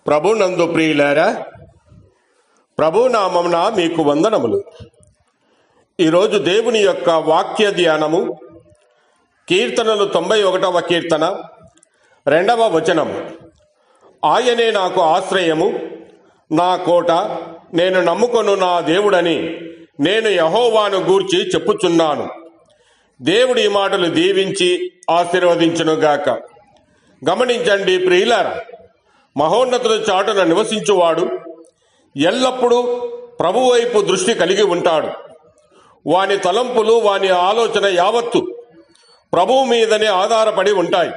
ప్రభునందు ప్రియులారా, ప్రభునామమున మీకు వందనములు. ఈరోజు దేవుని యొక్క వాక్య ధ్యానము కీర్తనలు 91వ కీర్తన 2వ వచనం. ఆయనే నాకు ఆశ్రయము, నా కోట, నేను నమ్ముకొను నా దేవుడని నేను యెహోవాను గూర్చి చెప్పుచున్నాను. దేవుడి మాటలు దీవించి ఆశీర్వదించునుగాక. గమనించండి ప్రియులారా, మహోన్నతుల చాటున నివసించువాడు ఎల్లప్పుడూ ప్రభువైపు దృష్టి కలిగి ఉంటాడు. వాని తలంపులు, వాని ఆలోచన యావత్తు ప్రభువు మీదనే ఆధారపడి ఉంటాయి.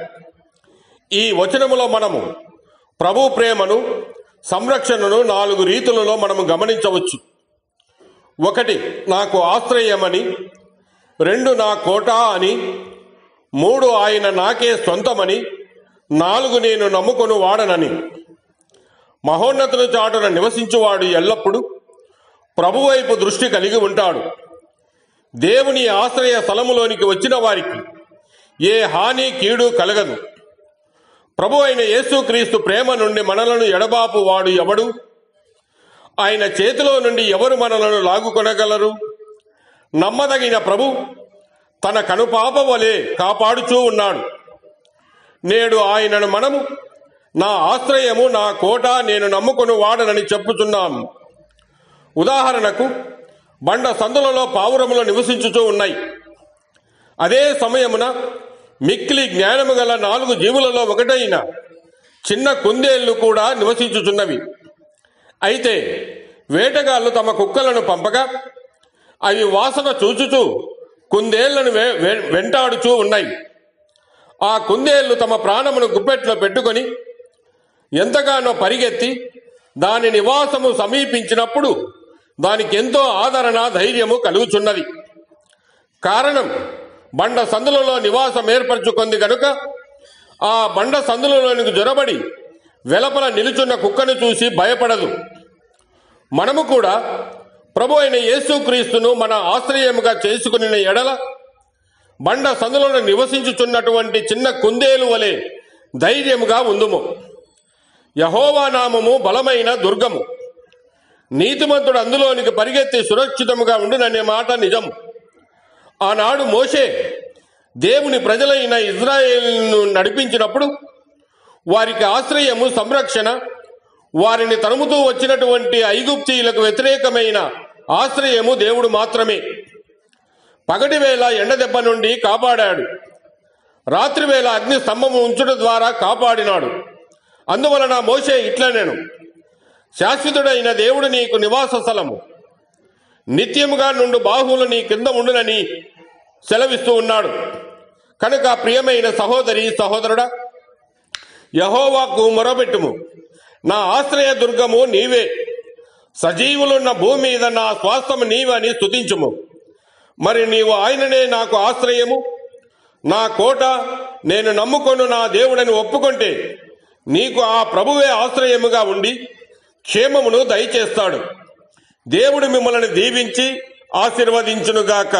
ఈ వచనములో మనము ప్రభు ప్రేమను, సంరక్షణను 4 రీతులలో మనము గమనించవచ్చు. 1 నాకు ఆశ్రయమని, 2 నా కోట అని, 3 ఆయన నాకే సొంతమని, 4 నేను నమ్ముకొను వాడనని. మహోన్నతుల చాటున నివసించువాడు ఎల్లప్పుడూ ప్రభువైపు దృష్టి కలిగి ఉంటాడు. దేవుని ఆశ్రయ స్థలములోనికి వచ్చిన వారికి ఏ హాని, కీడు కలగదు. ప్రభు అయిన యేసుక్రీస్తు ప్రేమ నుండి మనలను ఎడబాపు వాడు ఎవడు? ఆయన చేతిలో నుండి ఎవరు మనలను లాగుకొనగలరు? నమ్మదగిన ప్రభు తన కనుపాప వలె కాపాడుచూ ఉన్నాడు. నేడు ఆయనను మనము నా ఆశ్రయము, నా కోట, నేను నమ్ముకొను వాడనని చెప్పుచున్నాము. ఉదాహరణకు, బండ సందులలో పావురములు నివసించుచూ ఉన్నాయి. అదే సమయమున మిక్కిలి జ్ఞానము గల 4 జీవులలో ఒకటైన చిన్న కుందేళ్లు కూడా నివసించుచున్నవి. అయితే వేటగాళ్లు తమ కుక్కలను పంపగా అవి వాసన చూచుచూ కుందేళ్లను వెంటాడుచూ ఉన్నాయి. ఆ కుందేళ్లు తమ ప్రాణమును గుప్పెట్లో పెట్టుకొని ఎంతగానో పరిగెత్తి దాని నివాసము సమీపించినప్పుడు దానికి ఎంతో ఆదరణ, ధైర్యము కలుగుచున్నది. కారణం, బండ సందులలో నివాసం ఏర్పరచుకుంది కనుక ఆ బండ సందులలోనికి జొరబడి వెలపల నిలుచున్న కుక్కను చూసి భయపడదు. మనము కూడా ప్రభు అయిన యేసుక్రీస్తును మన ఆశ్రయముగా చేసుకుని ఎడల బండ సందులలో నివసించుచున్నటువంటి చిన్న కుందేలు వలె ధైర్యముగా ఉందుము. యెహోవా నామము బలమైన దుర్గము, నీతిమంతుడు అందులోనికి పరిగెత్తి సురక్షితముగా ఉండుననే మాట నిజము. ఆనాడు మోషే దేవుని ప్రజలైన ఇజ్రాయేలును నడిపించినప్పుడు వారికి ఆశ్రయము, సంరక్షణ, వారిని తరుముతూ వచ్చినటువంటి ఐగుప్తీయులకు వ్యతిరేకమైన ఆశ్రయము దేవుడు మాత్రమే. పగటివేళ ఎండదెబ్బ నుండి కాపాడాడు, రాత్రివేళ అగ్ని స్తంభము ఉంచుట ద్వారా కాపాడినాడు. అందువలన మోషే ఇట్లనెను, శాశ్వతుడైన దేవుడు నీకు నివాస స్థలము, నిత్యముగా నుండు బాహువులు నీ కింద ఉండునని సెలవిస్తూ ఉన్నాడు. కనుక ప్రియమైన సహోదరి, సహోదరుడా, యెహోవాకు మొరపెట్టుము. నా ఆశ్రయ దుర్గము నీవే, సజీవులున్న భూమి మీద నా స్వాస్థ్యము నీవని స్తుతించుము. మరి నీవు ఆయననే నాకు ఆశ్రయము, నా కోట, నేను నమ్ముకొను నా దేవుడని ఒప్పుకుంటే నీకు ఆ ప్రభువే ఆశ్రయముగా ఉండి క్షేమమును దయచేస్తాడు. దేవుడు మిమ్మల్ని దీవించి ఆశీర్వదించునుగాక.